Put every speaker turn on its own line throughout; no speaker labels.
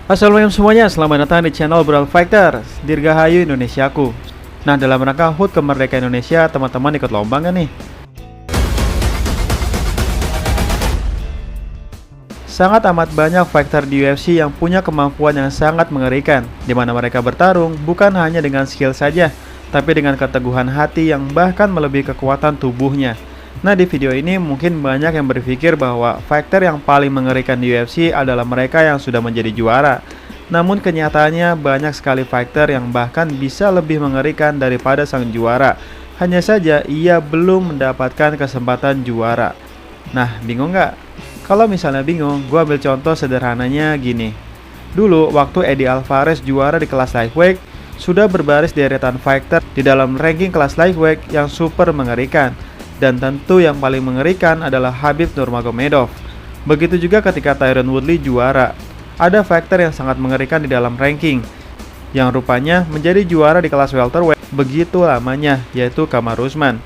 Assalamualaikum semuanya, selamat datang di channel Brawl Fighter Dirgahayu Indonesiaku. Nah, dalam rangka HUT kemerdekaan Indonesia, teman-teman ikut lomba nggak nih? Sangat amat banyak fighter di UFC yang punya kemampuan yang sangat mengerikan, di mana mereka bertarung bukan hanya dengan skill saja, tapi dengan keteguhan hati yang bahkan melebihi kekuatan tubuhnya. Nah, di video ini mungkin banyak yang berpikir bahwa fighter yang paling mengerikan di UFC adalah mereka yang sudah menjadi juara. Namun kenyataannya banyak sekali fighter yang bahkan bisa lebih mengerikan daripada sang juara. Hanya saja ia belum mendapatkan kesempatan juara. Nah, bingung nggak? Kalau misalnya bingung, gue ambil contoh sederhananya gini. Dulu, waktu Eddie Alvarez juara di kelas lightweight, sudah berbaris deretan fighter di dalam ranking kelas lightweight yang super mengerikan. Dan tentu yang paling mengerikan adalah Khabib Nurmagomedov. Begitu juga ketika Tyron Woodley juara. Ada fighter yang sangat mengerikan di dalam ranking, yang rupanya menjadi juara di kelas welterweight begitu lamanya, yaitu Kamaru Usman.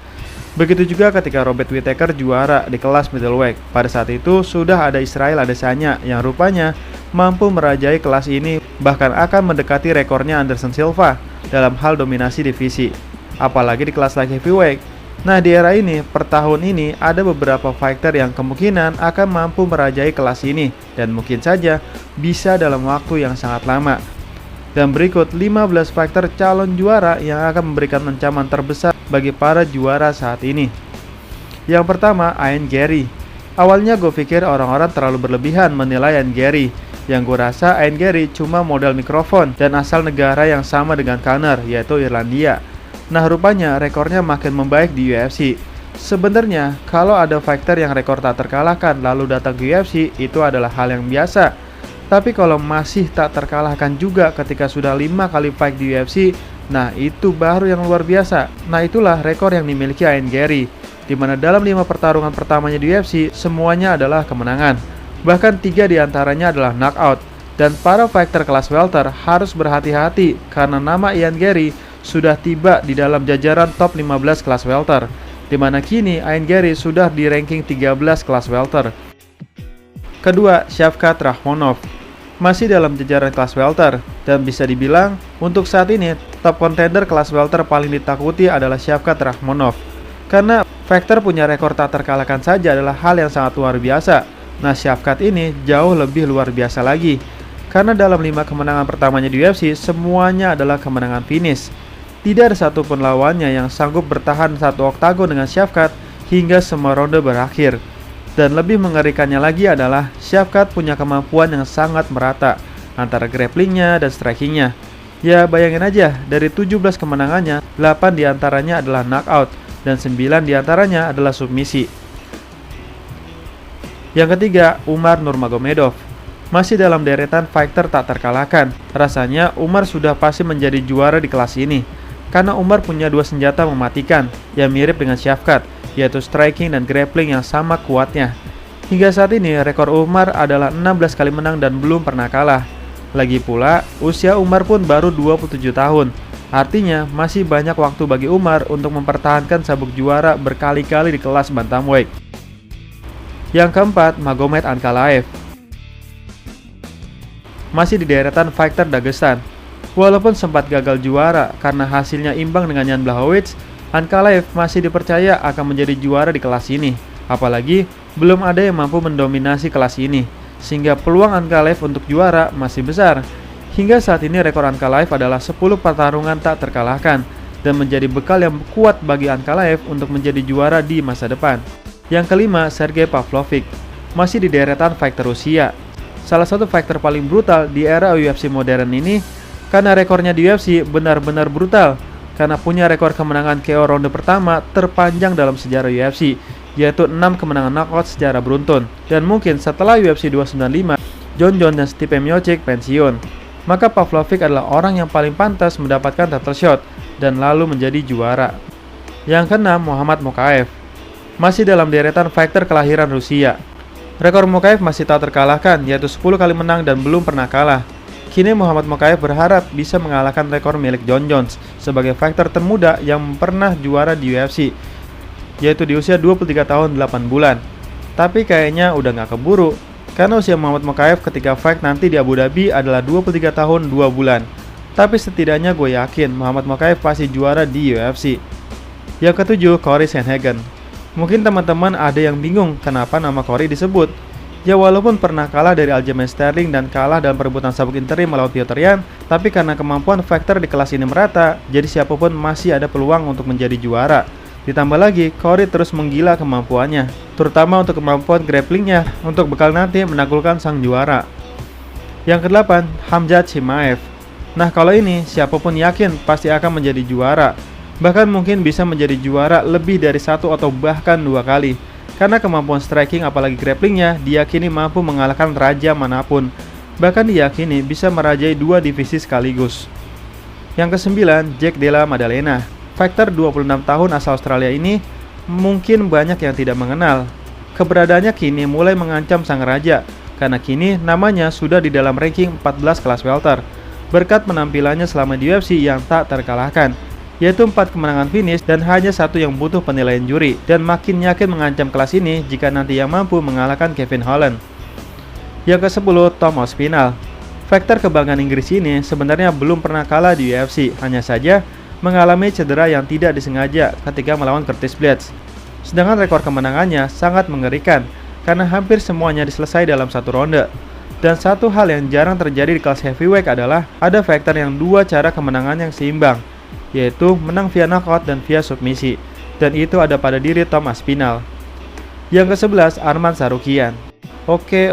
Begitu juga ketika Robert Whittaker juara di kelas middleweight. Pada saat itu sudah ada Israel Adesanya yang rupanya mampu merajai kelas ini, bahkan akan mendekati rekornya Anderson Silva dalam hal dominasi divisi. Apalagi di kelas light heavyweight. Nah, di era ini, per tahun ini, ada beberapa fighter yang kemungkinan akan mampu merajai kelas ini, dan mungkin saja bisa dalam waktu yang sangat lama. Dan berikut 15 fighter calon juara yang akan memberikan ancaman terbesar bagi para juara saat ini. Yang pertama, Ian Garry. Awalnya gue pikir orang-orang terlalu berlebihan menilai Ian Garry. Yang gue rasa Ian Garry cuma modal mikrofon dan asal negara yang sama dengan Conor, yaitu Irlandia. Nah, rupanya rekornya makin membaik di UFC. Sebenarnya, kalau ada fighter yang rekor tak terkalahkan lalu datang ke UFC, itu adalah hal yang biasa. Tapi kalau masih tak terkalahkan juga ketika sudah 5 kali fight di UFC, nah itu baru yang luar biasa. Nah, itulah rekor yang dimiliki Ian Garry, di mana dalam 5 pertarungan pertamanya di UFC, semuanya adalah kemenangan. Bahkan 3 diantaranya adalah knockout. Dan para fighter kelas welter harus berhati-hati karena nama Ian Garry sudah tiba di dalam jajaran top 15 kelas welter, di mana kini Ian Garry sudah di ranking 13 kelas welter. Kedua, Shavkat Rakhmonov. Masih dalam jajaran kelas welter, dan bisa dibilang untuk saat ini top contender kelas welter paling ditakuti adalah Shavkat Rakhmonov. Karena fighter punya rekor tak terkalahkan saja adalah hal yang sangat luar biasa. Nah, Shavkat ini jauh lebih luar biasa lagi. Karena dalam 5 kemenangan pertamanya di UFC, semuanya adalah kemenangan finish. Tidak ada satupun lawannya yang sanggup bertahan satu oktagon dengan Shavkat hingga semua ronde berakhir. Dan lebih mengerikannya lagi adalah Shavkat punya kemampuan yang sangat merata antara grapplingnya dan strikingnya. Ya, bayangin aja, dari 17 kemenangannya, 8 diantaranya adalah knockout dan 9 diantaranya adalah submisi. Yang ketiga, Umar Nurmagomedov. Masih dalam deretan fighter tak terkalahkan. Rasanya Umar sudah pasti menjadi juara di kelas ini. Karena Umar punya 2 senjata mematikan yang mirip dengan Shavkat, yaitu striking dan grappling yang sama kuatnya. Hingga saat ini rekor Umar adalah 16 kali menang dan belum pernah kalah. Lagi pula, usia Umar pun baru 27 tahun. Artinya masih banyak waktu bagi Umar untuk mempertahankan sabuk juara berkali-kali di kelas bantamweight. Yang keempat, Magomed Ankalaev. Masih di deretan fighter Dagestan. Walaupun sempat gagal juara karena hasilnya imbang dengan Jan Blachowicz, Ankalaev masih dipercaya akan menjadi juara di kelas ini. Apalagi belum ada yang mampu mendominasi kelas ini, sehingga peluang Ankalaev untuk juara masih besar. Hingga saat ini rekor Ankalaev adalah 10 pertarungan tak terkalahkan dan menjadi bekal yang kuat bagi Ankalaev untuk menjadi juara di masa depan. Yang kelima, Sergey Pavlovich. Masih di deretan fighter Rusia. Salah satu fighter paling brutal di era UFC modern ini. Karena rekornya di UFC benar-benar brutal, karena punya rekor kemenangan KO ronde pertama terpanjang dalam sejarah UFC, yaitu 6 kemenangan knockout secara beruntun. Dan mungkin setelah UFC 295, Jon Jones dan Stipe Miocic pensiun, maka Pavlovich adalah orang yang paling pantas mendapatkan title shot dan lalu menjadi juara. Yang keenam, Muhammad Mokaev. Masih dalam deretan fighter kelahiran Rusia. Rekor Mokaev masih tak terkalahkan, yaitu 10 kali menang dan belum pernah kalah. Kini Muhammad Mokaev berharap bisa mengalahkan rekor milik Jon Jones sebagai fighter termuda yang pernah juara di UFC, yaitu di usia 23 tahun 8 bulan. Tapi kayaknya udah gak keburu, Karena usia Muhammad Mokaev ketika fight nanti di Abu Dhabi adalah 23 tahun 2 bulan. Tapi setidaknya gue yakin Muhammad Mokaev pasti juara di UFC. Yang ketujuh, Cory Sandhagen. Mungkin teman-teman ada yang bingung kenapa nama Cory disebut. Ya walaupun pernah kalah dari Aljamain Sterling dan kalah dalam perebutan sabuk interim melawan Petr Yan, tapi karena kemampuan fighter di kelas ini merata, jadi siapapun masih ada peluang untuk menjadi juara. Ditambah lagi, Cory terus menggila kemampuannya, terutama untuk kemampuan grapplingnya untuk bekal nanti menaklukkan sang juara. Yang kedelapan, Khamzat Chimaev. Nah kalau ini, siapapun yakin pasti akan menjadi juara. Bahkan mungkin bisa menjadi juara lebih dari 1 atau bahkan 2 kali. Karena kemampuan striking apalagi grapplingnya diyakini mampu mengalahkan raja manapun. Bahkan diyakini bisa merajai 2 divisi sekaligus. Yang kesembilan, Jack Della Maddalena. Fighter 26 tahun asal Australia ini mungkin banyak yang tidak mengenal. Keberadaannya kini mulai mengancam sang raja, karena kini namanya sudah di dalam ranking 14 kelas welter. Berkat penampilannya selama di UFC yang tak terkalahkan, yaitu 4 kemenangan finish dan hanya 1 yang butuh penilaian juri, dan makin yakin mengancam kelas ini jika nanti yang mampu mengalahkan Kevin Holland. Yang ke-10, Tom Aspinall. Fighter kebanggaan Inggris ini sebenarnya belum pernah kalah di UFC, hanya saja mengalami cedera yang tidak disengaja ketika melawan Curtis Blaydes. Sedangkan rekor kemenangannya sangat mengerikan, karena hampir semuanya diselesai dalam 1 ronde. Dan satu hal yang jarang terjadi di kelas heavyweight adalah ada fighter yang 2 cara kemenangan yang seimbang, yaitu menang via knockout dan via submisi, dan itu ada pada diri Tom Aspinall. Yang ke-11, Arman Tsarukyan. Oke,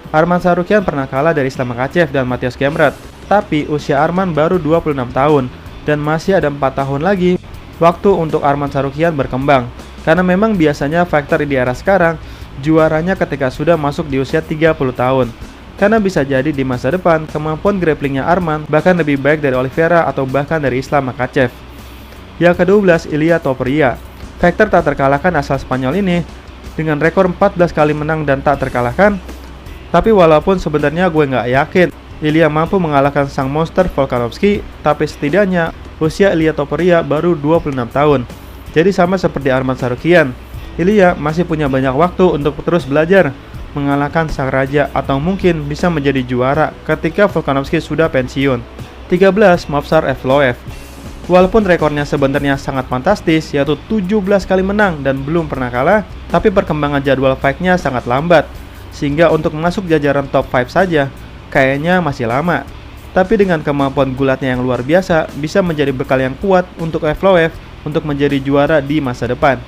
Arman Tsarukyan pernah kalah dari Islam Makhachev dan Mateusz Gamrot, tapi usia Arman baru 26 tahun, dan masih ada 4 tahun lagi waktu untuk Arman Tsarukyan berkembang. Karena memang biasanya fighter di era sekarang juaranya ketika sudah masuk di usia 30 tahun. Karena bisa jadi di masa depan kemampuan grapplingnya Arman bahkan lebih baik dari Oliveira atau bahkan dari Islam Makhachev. Yang ke-12, Ilia Topuria. Fighter tak terkalahkan asal Spanyol ini dengan rekor 14 kali menang dan tak terkalahkan. Tapi walaupun sebenarnya gue nggak yakin Ilia mampu mengalahkan sang monster Volkanovski, tapi setidaknya usia Ilia Topuria baru 26 tahun. Jadi sama seperti Arman Tsarukyan, Ilia masih punya banyak waktu untuk terus belajar mengalahkan sang raja atau mungkin bisa menjadi juara ketika Volkanovski sudah pensiun. 13, Movsar Evloev. Walaupun rekornya sebenarnya sangat fantastis, yaitu 17 kali menang dan belum pernah kalah, tapi perkembangan jadwal fight-nya sangat lambat, sehingga untuk masuk jajaran top 5 saja kayaknya masih lama. Tapi dengan kemampuan gulatnya yang luar biasa, bisa menjadi bekal yang kuat untuk Evloev untuk menjadi juara di masa depan.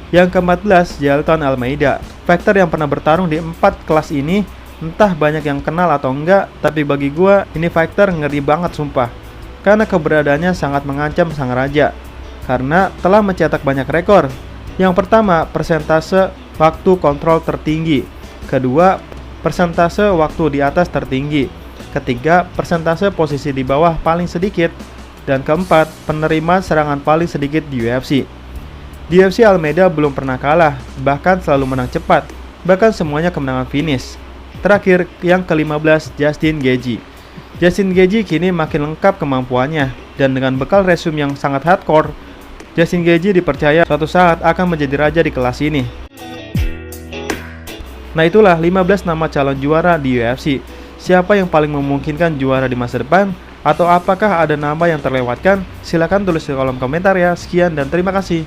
Yang ke-14, Jailton Almeida. Fighter yang pernah bertarung di 4 kelas ini, entah banyak yang kenal atau enggak, tapi bagi gua ini fighter ngeri banget sumpah. Karena keberadaannya sangat mengancam sang raja, karena telah mencetak banyak rekor. Yang pertama, persentase waktu kontrol tertinggi. Kedua, persentase waktu di atas tertinggi. Ketiga, persentase posisi di bawah paling sedikit. Dan keempat, penerimaan serangan paling sedikit di UFC. Di UFC Almeida belum pernah kalah, bahkan selalu menang cepat, bahkan semuanya kemenangan finish. Terakhir, yang ke-15, Justin Gaethje. Justin Gaethje kini makin lengkap kemampuannya, dan dengan bekal resume yang sangat hardcore, Justin Gaethje dipercaya suatu saat akan menjadi raja di kelas ini. Nah itulah 15 nama calon juara di UFC. Siapa yang paling memungkinkan juara di masa depan? Atau apakah ada nama yang terlewatkan? Silahkan tulis di kolom komentar ya. Sekian dan terima kasih.